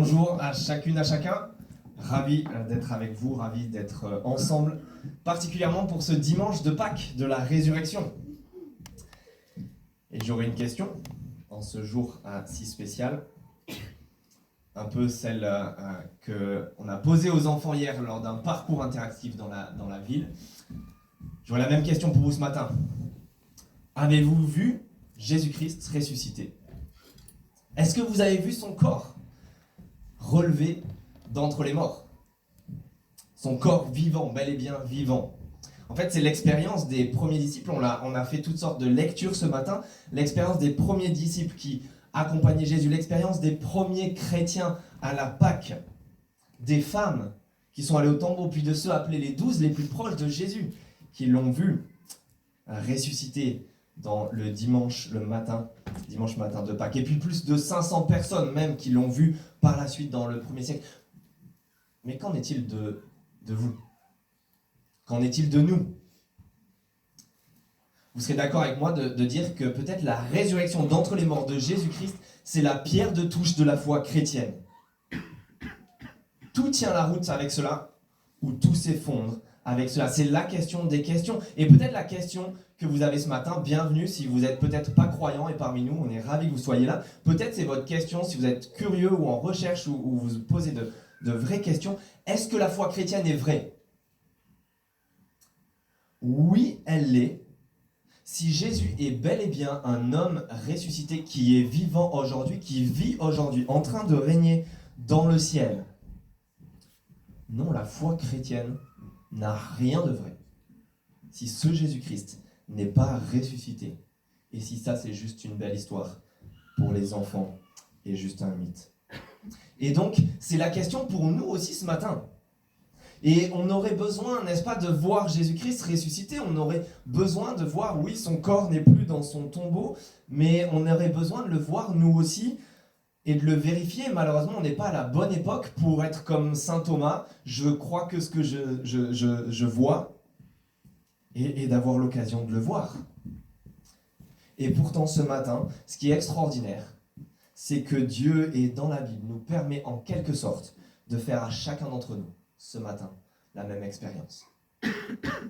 Bonjour à chacune, à chacun. Ravi d'être avec vous, ravi d'être ensemble, particulièrement pour ce dimanche de Pâques, de la résurrection. Et j'aurais une question en ce jour si spécial, un peu celle qu'on a posée aux enfants hier lors d'un parcours interactif dans la ville. J'aurais la même question pour vous ce matin. Avez-vous vu Jésus-Christ ressuscité ? Est-ce que vous avez vu son corps relevé d'entre les morts ? Son corps vivant, bel et bien vivant. En fait, c'est l'expérience des premiers disciples. On a fait toutes sortes de lectures ce matin. L'expérience des premiers disciples qui accompagnaient Jésus. L'expérience des premiers chrétiens à la Pâque. Des femmes qui sont allées au tombeau, puis de ceux appelés les 12 les plus proches de Jésus, qui l'ont vu ressusciter dans le dimanche matin de Pâques. Et puis plus de 500 personnes même qui l'ont vu par la suite dans le 1er siècle. Mais qu'en est-il de vous ? Qu'en est-il de nous ? Vous serez d'accord avec moi de dire que peut-être la résurrection d'entre les morts de Jésus-Christ, c'est la pierre de touche de la foi chrétienne. Tout tient la route avec cela, ou tout s'effondre avec cela. C'est la question des questions. Et peut-être la question que vous avez ce matin, bienvenue si vous n'êtes peut-être pas croyant et parmi nous, on est ravis que vous soyez là. Peut-être c'est votre question si vous êtes curieux ou en recherche ou vous posez de vraies questions. Est-ce que la foi chrétienne est vraie ? Oui, elle l'est. Si Jésus est bel et bien un homme ressuscité qui est vivant aujourd'hui, qui vit aujourd'hui, en train de régner dans le ciel. Non, la foi chrétienne n'a rien de vrai. Si ce Jésus-Christ n'est pas ressuscité, et si ça c'est juste une belle histoire pour les enfants et juste un mythe. Et donc, c'est la question pour nous aussi ce matin. Et on aurait besoin, n'est-ce pas, de voir Jésus-Christ ressuscité. On aurait besoin de voir, oui, son corps n'est plus dans son tombeau, mais on aurait besoin de le voir nous aussi et de le vérifier. Malheureusement, on n'est pas à la bonne époque pour être comme saint Thomas. Je crois que ce que je vois et d'avoir l'occasion de le voir. Et pourtant, ce matin, ce qui est extraordinaire, c'est que Dieu est dans la Bible, nous permet en quelque sorte de faire à chacun d'entre nous, ce matin, la même expérience.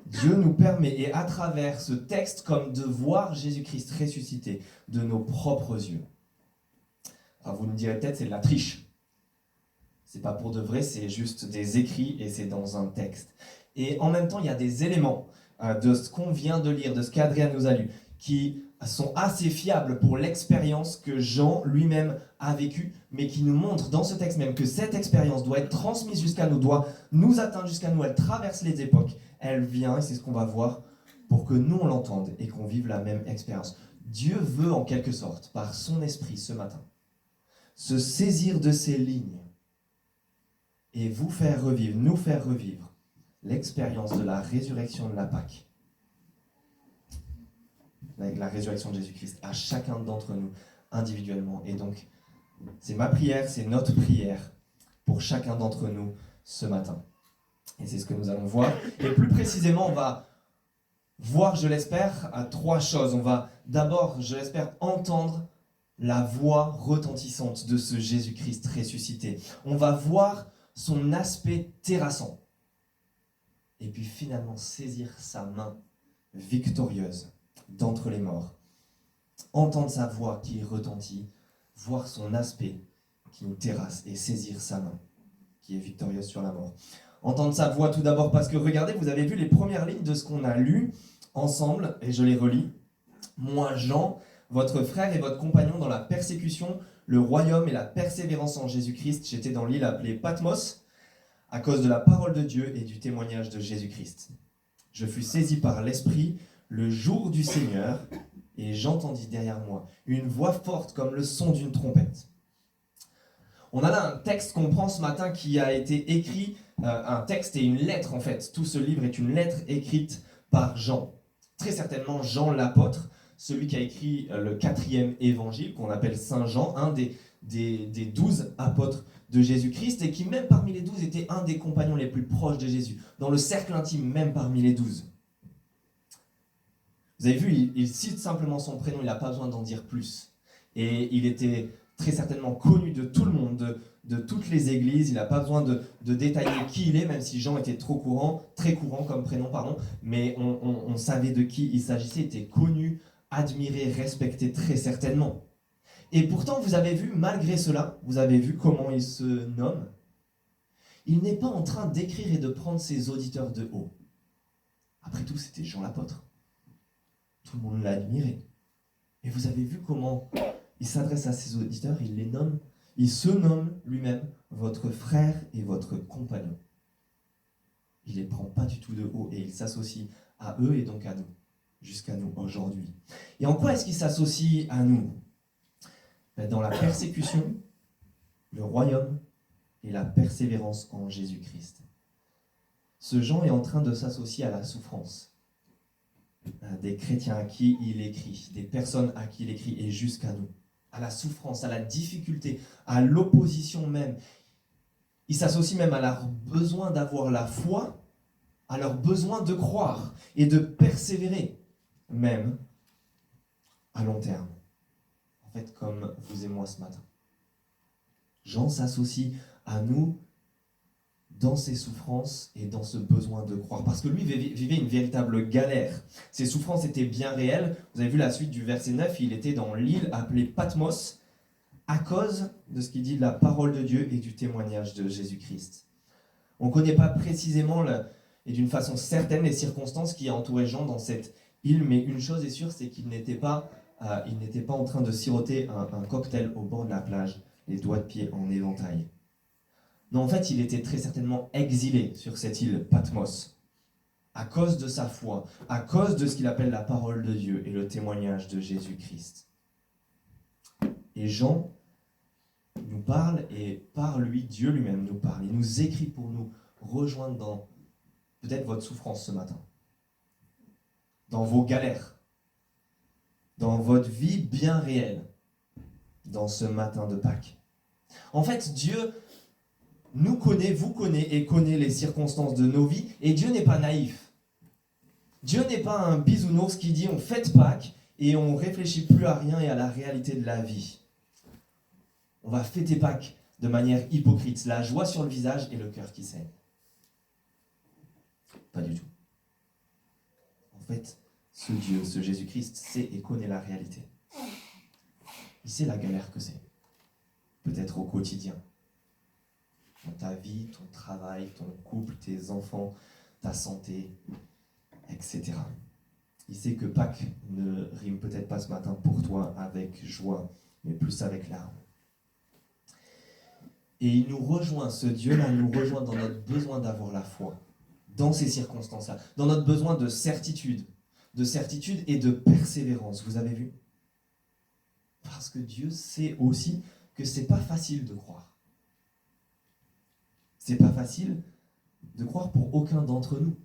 Dieu nous permet, et à travers ce texte, comme de voir Jésus-Christ ressuscité de nos propres yeux. Alors vous me direz peut-être, c'est de la triche. C'est pas pour de vrai, c'est juste des écrits et c'est dans un texte. Et en même temps, il y a des éléments de ce qu'on vient de lire, de ce qu'Adrien nous a lu, qui sont assez fiables pour l'expérience que Jean lui-même a vécue, mais qui nous montrent dans ce texte même que cette expérience doit être transmise jusqu'à nous, doit nous atteindre jusqu'à nous, elle traverse les époques, elle vient, et c'est ce qu'on va voir, pour que nous on l'entende et qu'on vive la même expérience. Dieu veut en quelque sorte, par son esprit ce matin, se saisir de ces lignes et vous faire revivre, nous faire revivre l'expérience de la résurrection de la Pâque. Avec la résurrection de Jésus-Christ à chacun d'entre nous individuellement. Et donc, c'est ma prière, c'est notre prière pour chacun d'entre nous ce matin. Et c'est ce que nous allons voir. Et plus précisément, on va voir, je l'espère, à trois choses. On va d'abord, je l'espère, entendre la voix retentissante de ce Jésus-Christ ressuscité. On va voir son aspect terrassant. Et puis finalement, saisir sa main victorieuse d'entre les morts, entendre sa voix qui retentit, voir son aspect qui nous terrasse et saisir sa main qui est victorieuse sur la mort. Entendre sa voix tout d'abord parce que regardez, vous avez vu les premières lignes de ce qu'on a lu ensemble et je les relis. Moi, Jean, votre frère et votre compagnon dans la persécution, le royaume et la persévérance en Jésus-Christ, j'étais dans l'île appelée Patmos à cause de la parole de Dieu et du témoignage de Jésus-Christ. Je fus saisi par l'Esprit le jour du Seigneur, et j'entendis derrière moi une voix forte comme le son d'une trompette. On a là un texte qu'on prend ce matin qui a été écrit, un texte et une lettre en fait. Tout ce livre est une lettre écrite par Jean. Très certainement Jean l'apôtre, celui qui a écrit le 4e évangile, qu'on appelle Saint Jean, un des 12 apôtres de Jésus-Christ, et qui même parmi les 12 était un des compagnons les plus proches de Jésus, dans le cercle intime même parmi les 12. Vous avez vu, il cite simplement son prénom, il n'a pas besoin d'en dire plus. Et il était très certainement connu de tout le monde, de toutes les églises. Il n'a pas besoin de détailler qui il est, même si Jean était très courant comme prénom, mais on savait de qui il s'agissait, il était connu, admiré, respecté très certainement. Et pourtant, vous avez vu, malgré cela, vous avez vu comment il se nomme. Il n'est pas en train d'écrire et de prendre ses auditeurs de haut. Après tout, c'était Jean l'apôtre. Tout le monde l'a admiré. Et vous avez vu comment il s'adresse à ses auditeurs, il les nomme, il se nomme lui-même votre frère et votre compagnon. Il ne les prend pas du tout de haut et il s'associe à eux et donc à nous, jusqu'à nous aujourd'hui. Et en quoi est-ce qu'il s'associe à nous ? Dans la persécution, le royaume et la persévérance en Jésus-Christ. Ce Jean est en train de s'associer à la souffrance des chrétiens à qui il écrit, des personnes à qui il écrit et jusqu'à nous. À la souffrance, à la difficulté, à l'opposition même. Il s'associe même à leur besoin d'avoir la foi, à leur besoin de croire et de persévérer, même à long terme. En fait, comme vous et moi ce matin. Jean s'associe à nous dans ses souffrances et dans ce besoin de croire. Parce que lui vivait une véritable galère. Ses souffrances étaient bien réelles. Vous avez vu la suite du verset 9, il était dans l'île appelée Patmos à cause de ce qu'il dit de la parole de Dieu et du témoignage de Jésus-Christ. On ne connaît pas précisément et d'une façon certaine les circonstances qui entouraient Jean dans cette île, mais une chose est sûre, c'est qu'il n'était pas en train de siroter un cocktail au bord de la plage, les doigts de pied en éventail. Non, en fait, il était très certainement exilé sur cette île Patmos, à cause de sa foi, à cause de ce qu'il appelle la parole de Dieu et le témoignage de Jésus-Christ. Et Jean nous parle, et par lui, Dieu lui-même nous parle. Il nous écrit pour nous rejoindre dans peut-être votre souffrance ce matin, dans vos galères, dans votre vie bien réelle, dans ce matin de Pâques. En fait, Dieu nous connaît, vous connaît et connaît les circonstances de nos vies, et Dieu n'est pas naïf. Dieu n'est pas un bisounours qui dit on fête Pâques et on réfléchit plus à rien et à la réalité de la vie. On va fêter Pâques de manière hypocrite, la joie sur le visage et le cœur qui saigne. Pas du tout. En fait, ce Dieu, ce Jésus-Christ sait et connaît la réalité. Il sait la galère que c'est. Peut-être au quotidien. Dans ta vie, ton travail, ton couple, tes enfants, ta santé, etc. Il sait que Pâques ne rime peut-être pas ce matin pour toi avec joie, mais plus avec larmes. Et il nous rejoint, ce Dieu-là nous rejoint dans notre besoin d'avoir la foi, dans ces circonstances-là, dans notre besoin de certitude et de persévérance. Vous avez vu ? Parce que Dieu sait aussi que c'est pas facile de croire. C'est pas facile de croire pour aucun d'entre nous.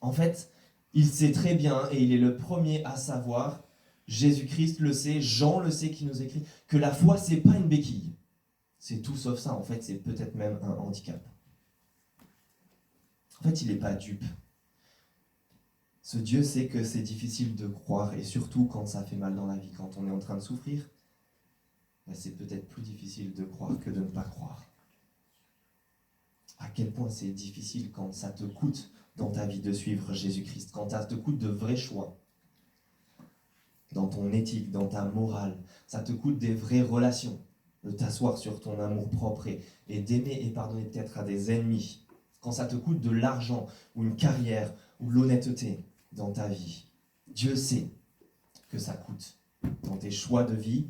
En fait, il sait très bien, et il est le premier à savoir, Jésus-Christ le sait, Jean le sait qui nous écrit, que la foi, c'est pas une béquille. C'est tout sauf ça, en fait, c'est peut-être même un handicap. En fait, il n'est pas dupe. Ce Dieu sait que c'est difficile de croire, et surtout quand ça fait mal dans la vie, quand on est en train de souffrir, c'est peut-être plus difficile de croire que de ne pas croire. À quel point c'est difficile quand ça te coûte dans ta vie de suivre Jésus-Christ, quand ça te coûte de vrais choix, dans ton éthique, dans ta morale, ça te coûte des vraies relations, de t'asseoir sur ton amour propre et d'aimer et pardonner peut-être à des ennemis, quand ça te coûte de l'argent ou une carrière ou l'honnêteté dans ta vie. Dieu sait que ça coûte dans tes choix de vie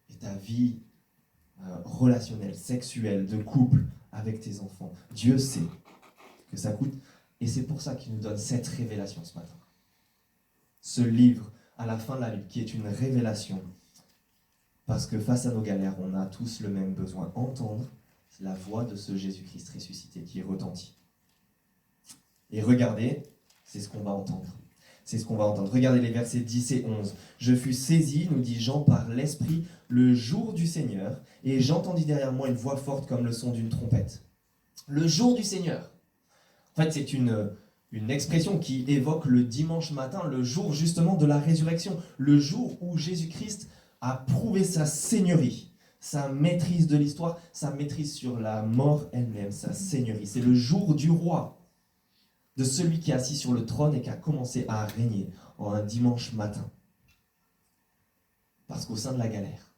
et ta vie relationnelle, sexuelle, de couple avec tes enfants. Dieu sait que ça coûte et c'est pour ça qu'il nous donne cette révélation ce matin. Ce livre à la fin de la Bible qui est une révélation parce que face à nos galères, on a tous le même besoin, entendre la voix de ce Jésus-Christ ressuscité qui retentit. Et regardez, c'est ce qu'on va entendre. C'est ce qu'on va entendre. Regardez les versets 10 et 11. « Je fus saisi, nous dit Jean, par l'Esprit, le jour du Seigneur, et j'entendis derrière moi une voix forte comme le son d'une trompette. » Le jour du Seigneur. En fait, c'est une expression qui évoque le dimanche matin, le jour justement de la résurrection, le jour où Jésus-Christ à prouver sa seigneurie, sa maîtrise de l'histoire, sa maîtrise sur la mort elle-même, sa seigneurie. C'est le jour du roi, de celui qui est assis sur le trône et qui a commencé à régner en un dimanche matin. Parce qu'au sein de la galère,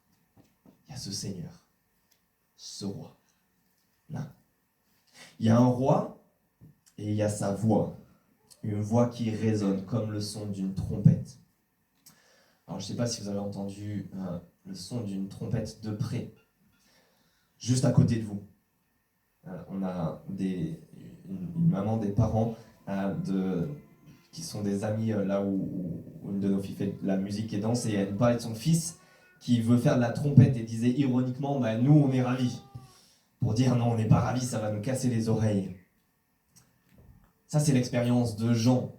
il y a ce Seigneur, ce roi. Là. Il y a un roi et il y a sa voix. Une voix qui résonne comme le son d'une trompette. Alors je ne sais pas si vous avez entendu le son d'une trompette de près. Juste à côté de vous. On a une maman, des parents qui sont des amis là où une de nos filles fait de la musique et danse, et elle parlait de son fils qui veut faire de la trompette et disait ironiquement, nous on est ravis. Pour dire non, on n'est pas ravis, ça va nous casser les oreilles. Ça c'est l'expérience de Jean.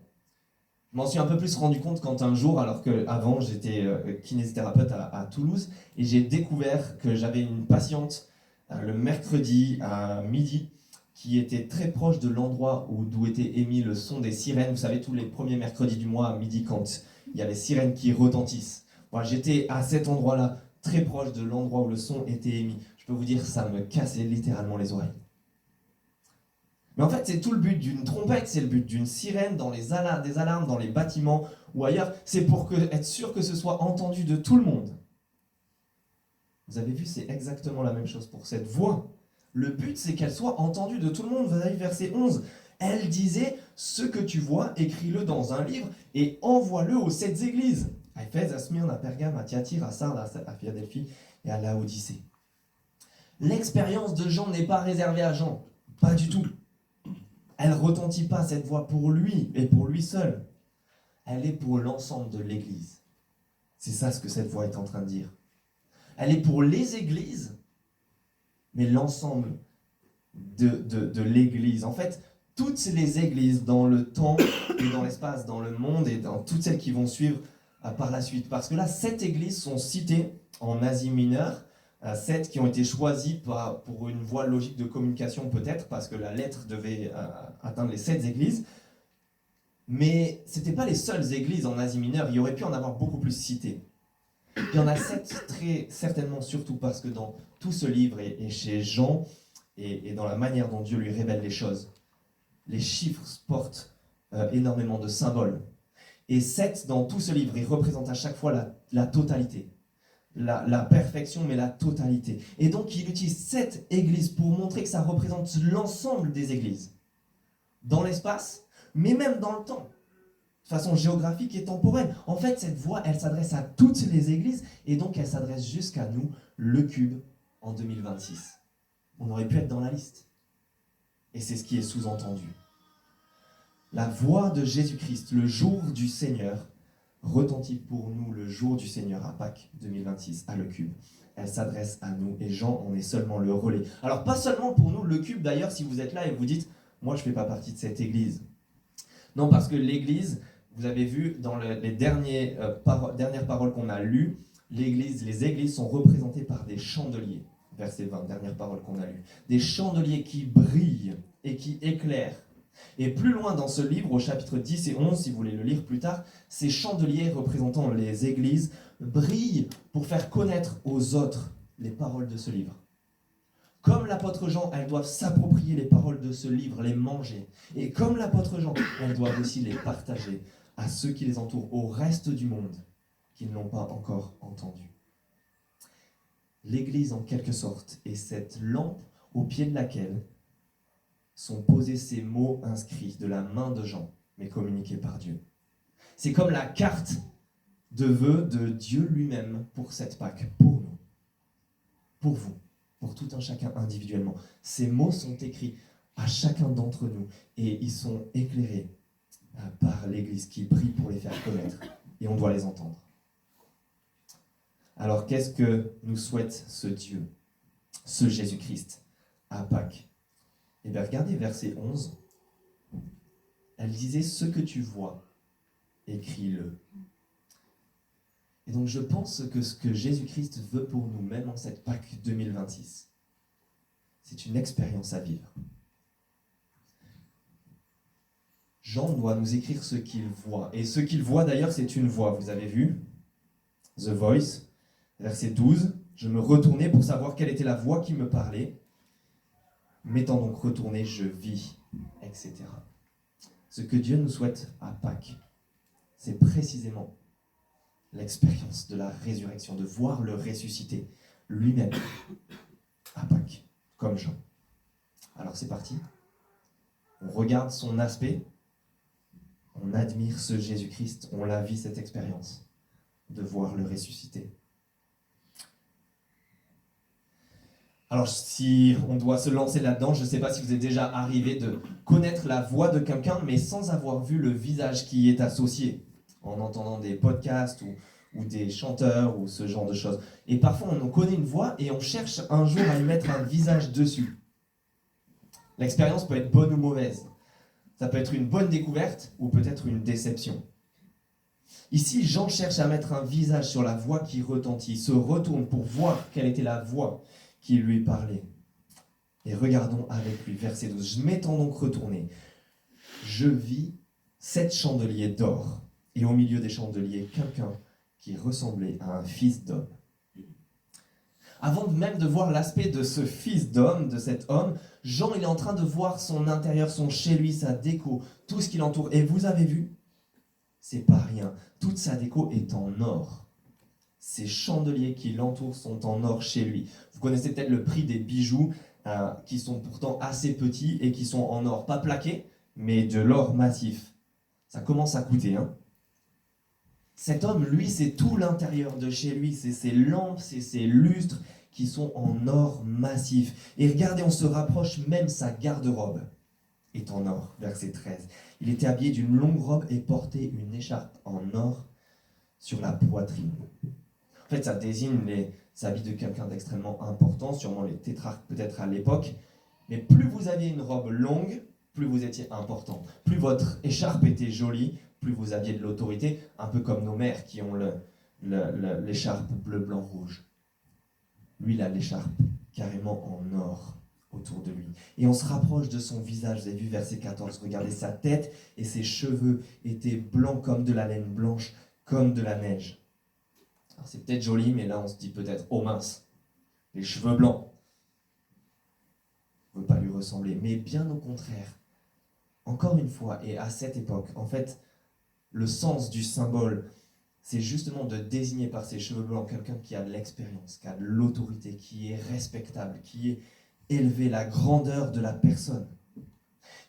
Je m'en suis un peu plus rendu compte quand un jour, alors qu'avant j'étais kinésithérapeute à Toulouse, et j'ai découvert que j'avais une patiente le mercredi à midi qui était très proche de l'endroit d'où était émis le son des sirènes. Vous savez, tous les premiers mercredis du mois à midi, quand il y a les sirènes qui retentissent. Moi, j'étais à cet endroit-là, très proche de l'endroit où le son était émis. Je peux vous dire, ça me cassait littéralement les oreilles. Mais en fait, c'est tout le but d'une trompette, c'est le but d'une sirène dans des alarmes dans les bâtiments ou ailleurs. C'est pour être sûr que ce soit entendu de tout le monde. Vous avez vu, c'est exactement la même chose pour cette voix. Le but, c'est qu'elle soit entendue de tout le monde. Vous avez vu verset 11. Elle disait, ce que tu vois, écris-le dans un livre et envoie-le aux 7 églises. À Éphèse, à Smyrne, à Pergame, à Thyatire, à Sardes, à Philadelphie et à Laodicée. L'expérience de Jean n'est pas réservée à Jean. Pas du tout. Elle ne retentit pas cette voix pour lui et pour lui seul. Elle est pour l'ensemble de l'Église. C'est ça ce que cette voix est en train de dire. Elle est pour les églises, mais l'ensemble de l'Église. En fait, toutes les églises dans le temps et dans l'espace, dans le monde et dans toutes celles qui vont suivre par la suite. Parce que là, 7 églises sont citées en Asie mineure, 7 qui ont été choisies pour une voie logique de communication peut-être, parce que la lettre devait atteindre les 7 églises. Mais ce n'étaient pas les seules églises en Asie mineure, il y aurait pu en avoir beaucoup plus citées. Il y en a 7 très certainement, surtout parce que dans tout ce livre et chez Jean, et dans la manière dont Dieu lui révèle les choses, les chiffres portent énormément de symboles. Et 7 dans tout ce livre, ils représentent à chaque fois la totalité. La perfection, mais la totalité. Et donc il utilise 7 églises pour montrer que ça représente l'ensemble des églises. Dans l'espace, mais même dans le temps. De façon géographique et temporelle. En fait, cette voix, elle s'adresse à toutes les églises, et donc elle s'adresse jusqu'à nous, le Cube, en 2026. On aurait pu être dans la liste. Et c'est ce qui est sous-entendu. La voix de Jésus-Christ, le jour du Seigneur, retentit pour nous le jour du Seigneur à Pâques 2026, à le Cube. Elle s'adresse à nous, et Jean en est seulement le relais. Alors pas seulement pour nous, le Cube d'ailleurs, si vous êtes là et vous dites « moi je ne fais pas partie de cette église ». Non, parce que l'église, vous avez vu dans les dernières paroles qu'on a lues, les églises sont représentées par des chandeliers. Verset 20, dernière parole qu'on a lue. Des chandeliers qui brillent et qui éclairent. Et plus loin dans ce livre, au chapitre 10 et 11, si vous voulez le lire plus tard, ces chandeliers représentant les églises brillent pour faire connaître aux autres les paroles de ce livre. Comme l'apôtre Jean, elles doivent s'approprier les paroles de ce livre, les manger. Et comme l'apôtre Jean, elles doivent aussi les partager à ceux qui les entourent, au reste du monde, qui ne l'ont pas encore entendu. L'Église, en quelque sorte, est cette lampe au pied de laquelle sont posés ces mots inscrits de la main de Jean, mais communiqués par Dieu. C'est comme la carte de vœux de Dieu lui-même pour cette Pâque, pour nous, pour vous, pour tout un chacun individuellement. Ces mots sont écrits à chacun d'entre nous et ils sont éclairés par l'Église qui prie pour les faire connaître, et on doit les entendre. Alors qu'est-ce que nous souhaite ce Dieu, ce Jésus-Christ, à Pâques? Eh bien, regardez verset 11. Elle disait, ce que tu vois, écris-le. Et donc je pense que ce que Jésus-Christ veut pour nous, même en cette Pâques 2026, c'est une expérience à vivre. Jean doit nous écrire ce qu'il voit. Et ce qu'il voit d'ailleurs, c'est une voix. Vous avez vu The Voice. Verset 12, je me retournai pour savoir quelle était la voix qui me parlait. M'étant donc retourné, je vis, etc. Ce que Dieu nous souhaite à Pâques, c'est précisément l'expérience de la résurrection, de voir le ressuscité lui-même à Pâques, comme Jean. Alors c'est parti. On regarde son aspect, on admire ce Jésus-Christ, on la vit cette expérience de voir le ressuscité. Alors si on doit se lancer là-dedans, je ne sais pas si vous êtes déjà arrivé de connaître la voix de quelqu'un, mais sans avoir vu le visage qui y est associé, en entendant des podcasts ou des chanteurs ou ce genre de choses. Et parfois on connaît une voix et on cherche un jour à y mettre un visage dessus. L'expérience peut être bonne ou mauvaise. Ça peut être une bonne découverte ou peut-être une déception. Ici, Jean cherche à mettre un visage sur la voix qui retentit. Il se retourne pour voir quelle était la voix qui lui parlait. Et regardons avec lui, verset 12. « M'étant donc retourné, je vis 7 chandeliers d'or, et au milieu des chandeliers, quelqu'un qui ressemblait à un fils d'homme. » Avant même de voir l'aspect de ce fils d'homme, de cet homme, Jean il est en train de voir son intérieur, son chez lui, sa déco, tout ce qui l'entoure. Et vous avez vu, c'est pas rien. Toute sa déco est en or. Ces chandeliers qui l'entourent sont en or chez lui. Vous connaissez peut-être le prix des bijoux qui sont pourtant assez petits et qui sont en or. Pas plaqués, mais de l'or massif. Ça commence à coûter, hein. Cet homme, lui, c'est tout l'intérieur de chez lui. C'est ses lampes, c'est ses lustres qui sont en or massif. Et regardez, on se rapproche, même sa garde-robe est en or. Verset 13. Il était habillé d'une longue robe et portait une écharpe en or sur la poitrine. En fait, ça désigne les habits de quelqu'un d'extrêmement important, sûrement les tétrarques peut-être à l'époque. Mais plus vous aviez une robe longue, plus vous étiez important. Plus votre écharpe était jolie, plus vous aviez de l'autorité, un peu comme nos mères qui ont l'écharpe bleu, blanc, rouge. Lui, il a l'écharpe carrément en or autour de lui. Et on se rapproche de son visage. Vous avez vu verset 14, regardez, sa tête et ses cheveux étaient blancs comme de la laine, blanche comme de la neige. Alors c'est peut-être joli, mais là on se dit peut-être, oh mince, les cheveux blancs. On ne veut pas lui ressembler, mais bien au contraire. Encore une fois, et à cette époque, en fait, le sens du symbole, c'est justement de désigner par ses cheveux blancs quelqu'un qui a de l'expérience, qui a de l'autorité, qui est respectable, qui est élevé, la grandeur de la personne.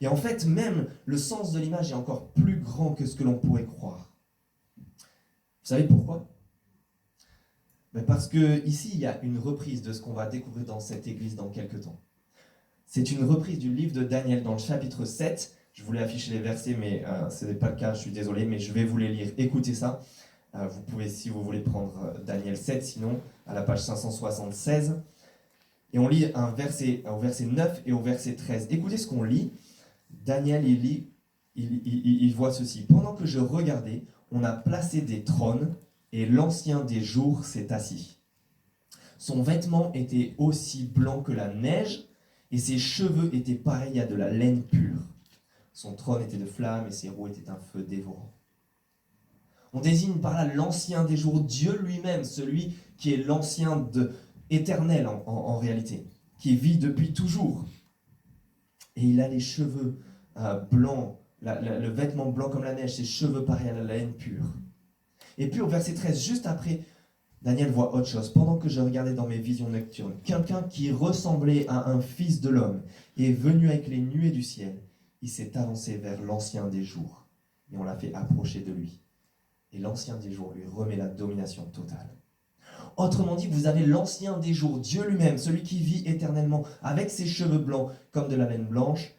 Et en fait, même le sens de l'image est encore plus grand que ce que l'on pourrait croire. Vous savez pourquoi ? Parce que ici, il y a une reprise de ce qu'on va découvrir dans cette église dans quelques temps. C'est une reprise du livre de Daniel dans le chapitre 7. Je voulais afficher les versets, mais ce n'est pas le cas, je suis désolé, mais je vais vous les lire. Écoutez ça. Vous pouvez, si vous voulez, prendre Daniel 7, sinon, à la page 576. Et on lit un verset, au verset 9 et au verset 13. Écoutez ce qu'on lit. Daniel, il voit ceci. « Pendant que je regardais, on a placé des trônes, et l'ancien des jours s'est assis. Son vêtement était aussi blanc que la neige, et ses cheveux étaient pareils à de la laine pure. Son trône était de flammes, et ses roues étaient un feu dévorant. » On désigne par là l'ancien des jours, Dieu lui-même, celui qui est l'ancien éternel en réalité, qui vit depuis toujours. Et il a les cheveux blancs, le vêtement blanc comme la neige, ses cheveux pareils à la laine pure. Et puis au verset 13, juste après, Daniel voit autre chose. « Pendant que je regardais dans mes visions nocturnes, quelqu'un qui ressemblait à un fils de l'homme est venu avec les nuées du ciel. Il s'est avancé vers l'ancien des jours, et on l'a fait approcher de lui. Et l'ancien des jours lui remet la domination totale. » Autrement dit, vous avez l'ancien des jours, Dieu lui-même, celui qui vit éternellement, avec ses cheveux blancs comme de la laine blanche,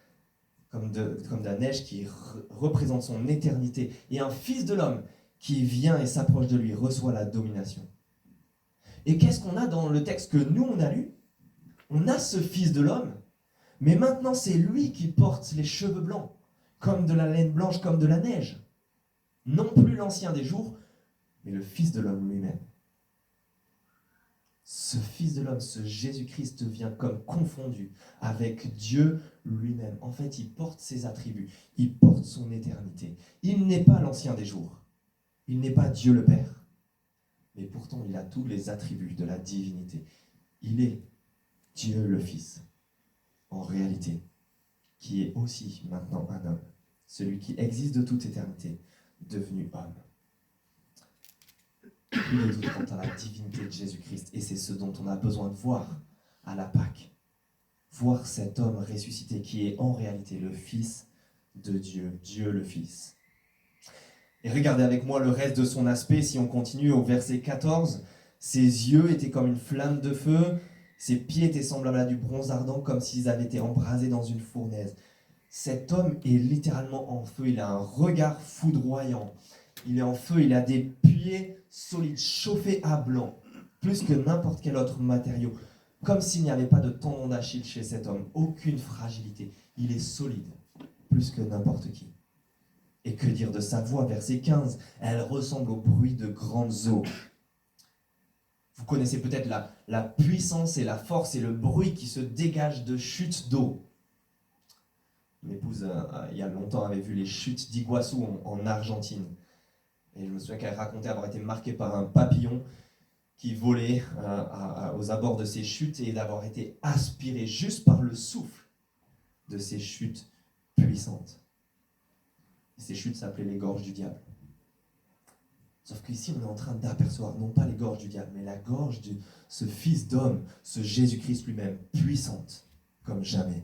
comme de la neige qui représente son éternité, et un fils de l'homme qui vient et s'approche de lui, reçoit la domination. Et qu'est-ce qu'on a dans le texte que nous on a lu ? On a ce fils de l'homme, mais maintenant c'est lui qui porte les cheveux blancs, comme de la laine blanche, comme de la neige. Non plus l'ancien des jours, mais le fils de l'homme lui-même. Ce fils de l'homme, ce Jésus-Christ vient comme confondu avec Dieu lui-même. En fait, il porte ses attributs, il porte son éternité. Il n'est pas l'ancien des jours, il n'est pas Dieu le Père, mais pourtant il a tous les attributs de la divinité. Il est Dieu le Fils, en réalité, qui est aussi maintenant un homme, celui qui existe de toute éternité, devenu homme. Plus de doute quant à la divinité de Jésus-Christ, et c'est ce dont on a besoin de voir à la Pâque. Voir cet homme ressuscité qui est en réalité le Fils de Dieu, Dieu le Fils. Et regardez avec moi le reste de son aspect, si on continue au verset 14. Ses yeux étaient comme une flamme de feu, ses pieds étaient semblables à du bronze ardent, comme s'ils avaient été embrasés dans une fournaise. Cet homme est littéralement en feu, il a un regard foudroyant. Il est en feu, il a des pieds solides, chauffés à blanc, plus que n'importe quel autre matériau. Comme s'il n'y avait pas de tendon d'Achille chez cet homme, aucune fragilité. Il est solide, plus que n'importe qui. Et que dire de sa voix, verset 15, elle ressemble au bruit de grandes eaux. Vous connaissez peut-être la puissance et la force et le bruit qui se dégage de chutes d'eau. Mon épouse, il y a longtemps, avait vu les chutes d'Iguassou en Argentine. Et je me souviens qu'elle racontait avoir été marquée par un papillon qui volait aux abords de ces chutes et d'avoir été aspiré juste par le souffle de ces chutes puissantes. Et ces chutes s'appelaient les gorges du diable. Sauf qu'ici, on est en train d'apercevoir, non pas les gorges du diable, mais la gorge de ce Fils d'homme, ce Jésus-Christ lui-même, puissante comme jamais.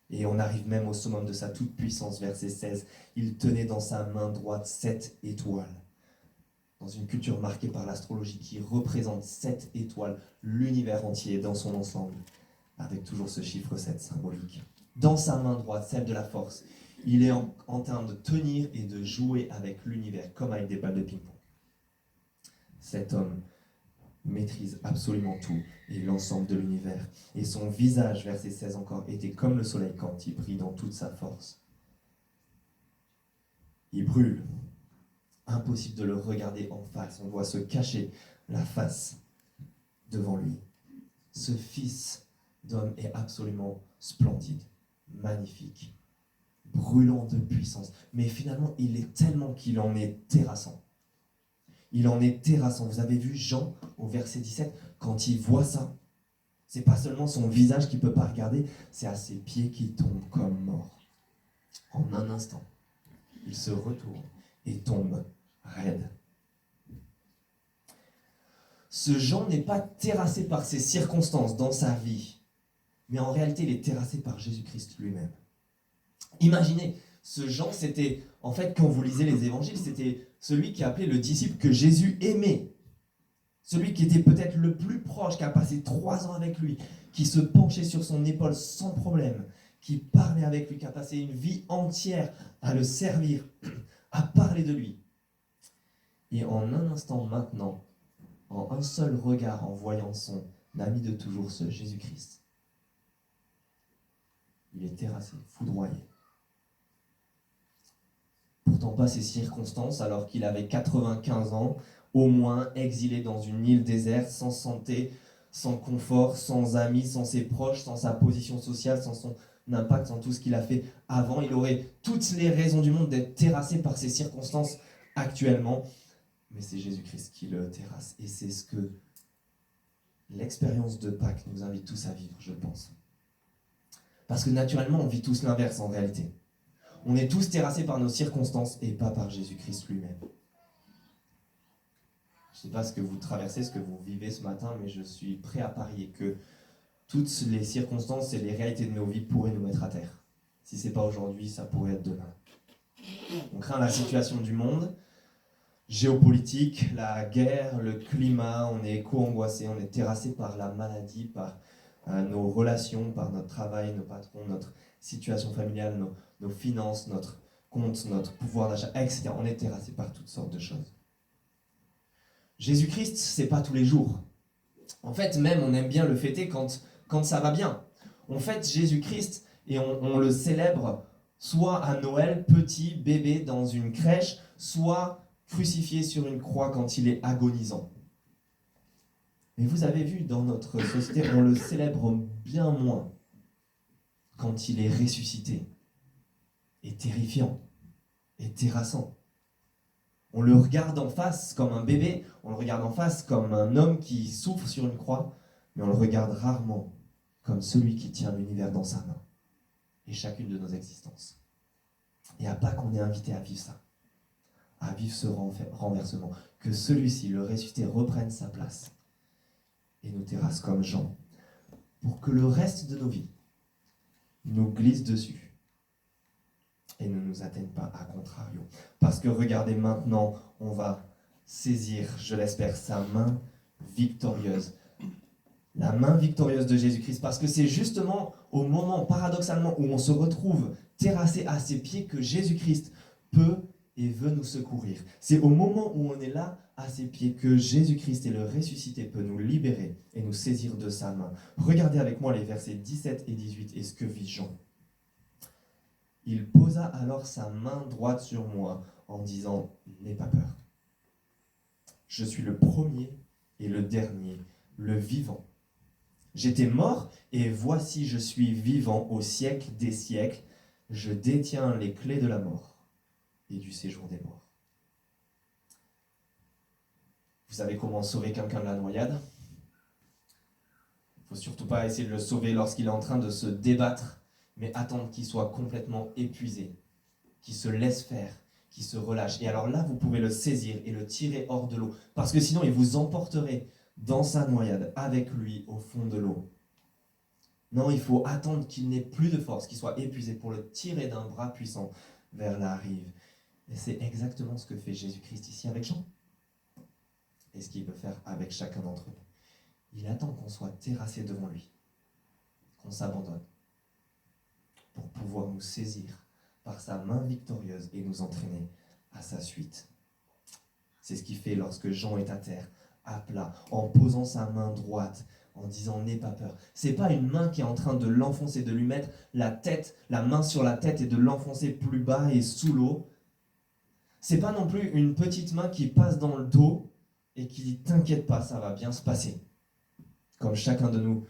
Et on arrive même au summum de sa toute-puissance, verset 16. Il tenait dans sa main droite 7 étoiles. Dans une culture marquée par l'astrologie qui représente 7 étoiles, l'univers entier dans son ensemble, avec toujours ce chiffre 7 symbolique. Dans sa main droite, celle de la force, il est en train de tenir et de jouer avec l'univers, comme avec des balles de ping-pong. Cet homme maîtrise absolument tout et l'ensemble de l'univers. Et son visage, verset 16 encore, était comme le soleil quand il brille dans toute sa force. Il brûle. Impossible de le regarder en face. On doit se cacher la face devant lui. Ce Fils d'homme est absolument splendide, magnifique, brûlant de puissance. Mais finalement, il est tellement qu'il en est terrassant. Il en est terrassant. Vous avez vu Jean au verset 17, quand il voit ça, c'est pas seulement son visage qu'il ne peut pas regarder, c'est à ses pieds qu'il tombe comme mort. En un instant, il se retourne et tombe raide. Ce Jean n'est pas terrassé par ses circonstances dans sa vie, mais en réalité, il est terrassé par Jésus-Christ lui-même. Imaginez, ce Jean, c'était, en fait, quand vous lisez les évangiles, c'était celui qui appelait le disciple que Jésus aimait. Celui qui était peut-être le plus proche, qui a passé 3 ans avec lui, qui se penchait sur son épaule sans problème, qui parlait avec lui, qui a passé une vie entière à le servir, à parler de lui. Et en un instant maintenant, en un seul regard, en voyant son ami de toujours, ce Jésus-Christ, il est terrassé, foudroyé. Pourtant pas ses circonstances, alors qu'il avait 95 ans, au moins exilé dans une île déserte, sans santé, sans confort, sans amis, sans ses proches, sans sa position sociale, sans son impact, sans tout ce qu'il a fait avant. Il aurait toutes les raisons du monde d'être terrassé par ses circonstances actuellement. Mais c'est Jésus-Christ qui le terrasse. Et c'est ce que l'expérience de Pâques nous invite tous à vivre, je pense. Parce que naturellement, on vit tous l'inverse en réalité. On est tous terrassés par nos circonstances et pas par Jésus-Christ lui-même. Je ne sais pas ce que vous traversez, ce que vous vivez ce matin, mais je suis prêt à parier que toutes les circonstances et les réalités de nos vies pourraient nous mettre à terre. Si ce n'est pas aujourd'hui, ça pourrait être demain. On craint la situation du monde, géopolitique, la guerre, le climat, on est éco-angoissé, on est terrassé par la maladie, par nos relations, par notre travail, nos patrons, notre situation familiale, nos finances, notre compte, notre pouvoir d'achat, etc. On est terrassé par toutes sortes de choses. Jésus-Christ, c'est pas tous les jours. En fait, même, on aime bien le fêter quand ça va bien. On fête Jésus-Christ et on le célèbre soit à Noël, petit, bébé, dans une crèche, soit crucifié sur une croix quand il est agonisant. Mais vous avez vu, dans notre société, on le célèbre bien moins quand il est ressuscité, et terrifiant, et terrassant. On le regarde en face comme un bébé, on le regarde en face comme un homme qui souffre sur une croix, mais on le regarde rarement comme celui qui tient l'univers dans sa main et chacune de nos existences. Et à Pâques, on est invité à vivre ça, à vivre ce renversement, que celui-ci, le ressuscité, reprenne sa place et nous terrasse comme Jean, pour que le reste de nos vies nous glisse dessus et ne nous atteigne pas à contrario. Parce que regardez, maintenant, on va saisir, je l'espère, sa main victorieuse. La main victorieuse de Jésus-Christ, parce que c'est justement au moment, paradoxalement, où on se retrouve terrassé à ses pieds que Jésus-Christ peut et veut nous secourir. C'est au moment où on est là, à ses pieds, que Jésus-Christ et le ressuscité peut nous libérer et nous saisir de sa main. Regardez avec moi les versets 17 et 18 et ce que vit Jean. Il posa alors sa main droite sur moi en disant « N'aie pas peur. Je suis le premier et le dernier, le vivant. J'étais mort et voici je suis vivant au siècle des siècles. Je détiens les clés de la mort et du séjour des morts. » Vous savez comment sauver quelqu'un de la noyade ? Il ne faut surtout pas essayer de le sauver lorsqu'il est en train de se débattre, mais attendre qu'il soit complètement épuisé, qu'il se laisse faire, qu'il se relâche. Et alors là, vous pouvez le saisir et le tirer hors de l'eau, parce que sinon, il vous emporterait dans sa noyade, avec lui, au fond de l'eau. Non, il faut attendre qu'il n'ait plus de force, qu'il soit épuisé pour le tirer d'un bras puissant vers la rive. Et c'est exactement ce que fait Jésus-Christ ici avec Jean. Et ce qu'il veut faire avec chacun d'entre nous. Il attend qu'on soit terrassé devant lui, qu'on s'abandonne, pour pouvoir nous saisir par sa main victorieuse et nous entraîner à sa suite. C'est ce qu'il fait lorsque Jean est à terre, à plat, en posant sa main droite, en disant « N'aie pas peur ». C'est pas une main qui est en train de l'enfoncer, de lui mettre la main sur la tête et de l'enfoncer plus bas et sous l'eau. C'est pas non plus une petite main qui passe dans le dos et qui dit « T'inquiète pas, ça va bien se passer ». Comme chacun de nous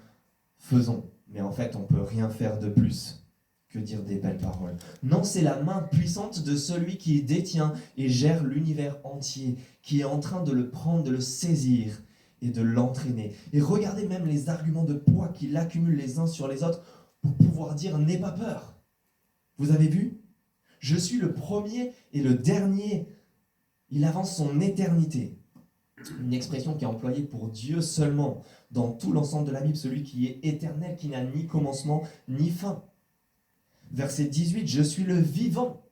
faisons, mais en fait on peut rien faire de plus que dire des belles paroles. Non, c'est la main puissante de celui qui détient et gère l'univers entier, qui est en train de le prendre, de le saisir et de l'entraîner. Et regardez même les arguments de poids qu'il accumule les uns sur les autres pour pouvoir dire « N'aie pas peur ». Vous avez vu ? Je suis le premier et le dernier. Il avance son éternité. Une expression qui est employée pour Dieu seulement, dans tout l'ensemble de la Bible, celui qui est éternel, qui n'a ni commencement ni fin. Verset 18, je suis le vivant.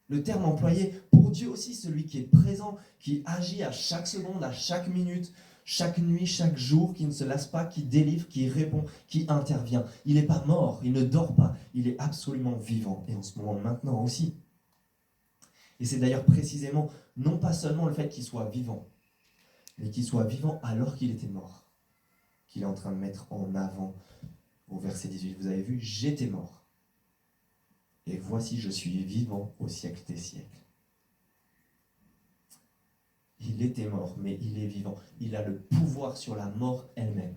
Le terme employé pour Dieu aussi, celui qui est présent, qui agit à chaque seconde, à chaque minute, chaque nuit, chaque jour, qui ne se lasse pas, qui délivre, qui répond, qui intervient. Il n'est pas mort, il ne dort pas, il est absolument vivant, et en ce moment maintenant aussi. Et c'est d'ailleurs précisément, non pas seulement le fait qu'il soit vivant, mais qu'il soit vivant alors qu'il était mort, qu'il est en train de mettre en avant au verset 18. Vous avez vu, j'étais mort. Et voici, je suis vivant au siècle des siècles. Il était mort, mais il est vivant. Il a le pouvoir sur la mort elle-même.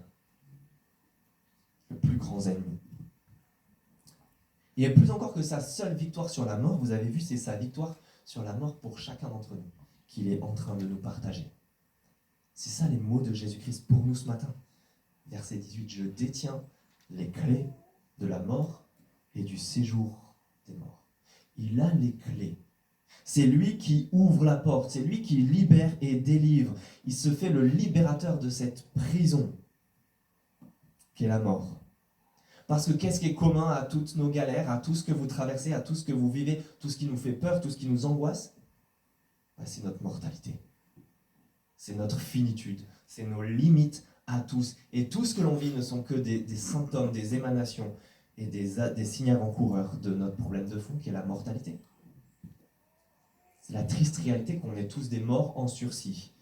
Le plus grand ennemi. Et plus encore que sa seule victoire sur la mort, vous avez vu, c'est sa victoire sur la mort pour chacun d'entre nous, qu'il est en train de nous partager. C'est ça les mots de Jésus-Christ pour nous ce matin. Verset 18, je détiens les clés de la mort et du séjour des morts. Il a les clés. C'est lui qui ouvre la porte, c'est lui qui libère et délivre. Il se fait le libérateur de cette prison qu'est la mort. Parce que qu'est-ce qui est commun à toutes nos galères, à tout ce que vous traversez, à tout ce que vous vivez, tout ce qui nous fait peur, tout ce qui nous angoisse? C'est notre mortalité. C'est notre finitude, c'est nos limites à tous. Et tout ce que l'on vit ne sont que des symptômes, des émanations et des signes avant-coureurs de notre problème de fond qui est la mortalité. C'est la triste réalité qu'on est tous des morts en sursis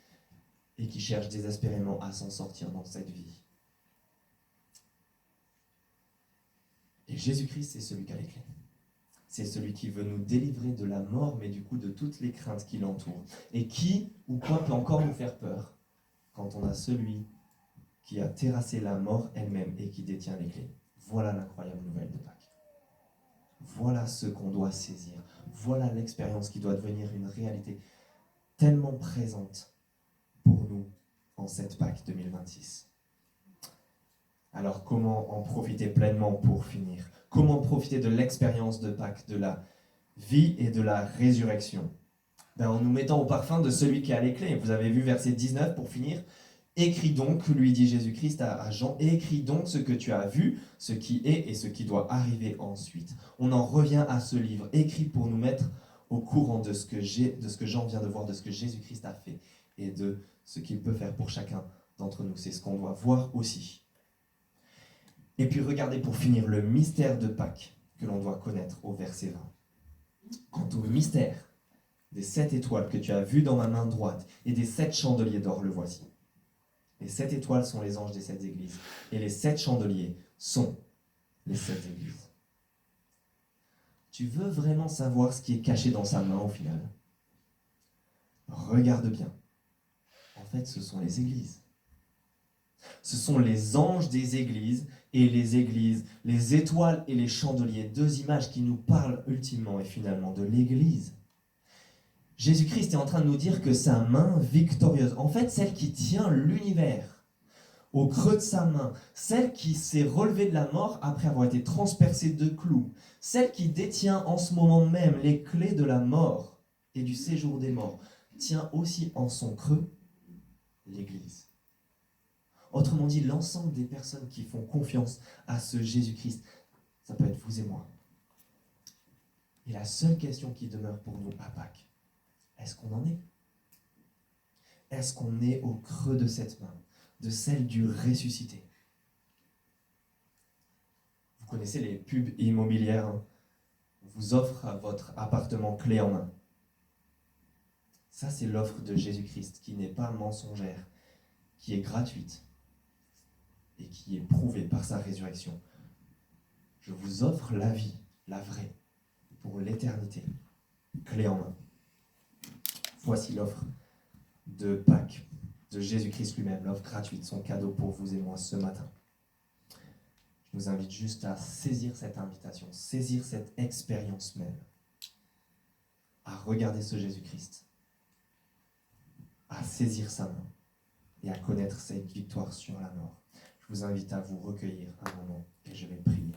et qui cherchent désespérément à s'en sortir dans cette vie. Et Jésus-Christ, c'est celui qui a les clés. C'est celui qui veut nous délivrer de la mort, mais du coup de toutes les craintes qui l'entourent. Et qui ou quoi peut encore nous faire peur quand on a celui qui a terrassé la mort elle-même et qui détient les clés. Voilà l'incroyable nouvelle de Pâques. Voilà ce qu'on doit saisir. Voilà l'expérience qui doit devenir une réalité. tellement présente pour nous en cette Pâques 2026. Alors comment en profiter pleinement pour finir? Comment profiter de l'expérience de Pâques, de la vie et de la résurrection? En nous mettant au parfum de celui qui a les clés. Vous avez vu verset 19 pour finir. Écris donc, lui dit Jésus-Christ à Jean, écris donc ce que tu as vu, ce qui est et ce qui doit arriver ensuite. On en revient à ce livre, écrit pour nous mettre au courant de ce que Jean vient de voir, de ce que Jésus-Christ a fait et de ce qu'il peut faire pour chacun d'entre nous. C'est ce qu'on doit voir aussi. Et puis regardez pour finir le mystère de Pâques que l'on doit connaître au verset 20. Quant au mystère des 7 étoiles que tu as vues dans ma main droite et des 7 chandeliers d'or, le voici. Les 7 étoiles sont les anges des 7 églises et les 7 chandeliers sont les 7 églises. Tu veux vraiment savoir ce qui est caché dans sa main au final? Regarde bien. En fait, ce sont les églises. Ce sont les anges des églises et les églises, les étoiles et les chandeliers, 2 images qui nous parlent ultimement et finalement de l'église. Jésus-Christ est en train de nous dire que sa main victorieuse, en fait celle qui tient l'univers au creux de sa main, celle qui s'est relevée de la mort après avoir été transpercée de clous, celle qui détient en ce moment même les clés de la mort et du séjour des morts, tient aussi en son creux l'Église. Autrement dit, l'ensemble des personnes qui font confiance à ce Jésus-Christ, ça peut être vous et moi. Et la seule question qui demeure pour nous à Pâques, est-ce qu'on en est? Est-ce qu'on est au creux de cette main, de celle du ressuscité? Vous connaissez les pubs immobilières, hein? On vous offre votre appartement clé en main. Ça, c'est l'offre de Jésus-Christ qui n'est pas mensongère, qui est gratuite et qui est prouvée par sa résurrection. Je vous offre la vie, la vraie, pour l'éternité, clé en main. Voici l'offre de Pâques, de Jésus-Christ lui-même, l'offre gratuite, son cadeau pour vous et moi ce matin. Je vous invite juste à saisir cette invitation, saisir cette expérience même, à regarder ce Jésus-Christ, à saisir sa main et à connaître cette victoire sur la mort. Je vous invite à vous recueillir un moment et je vais prier.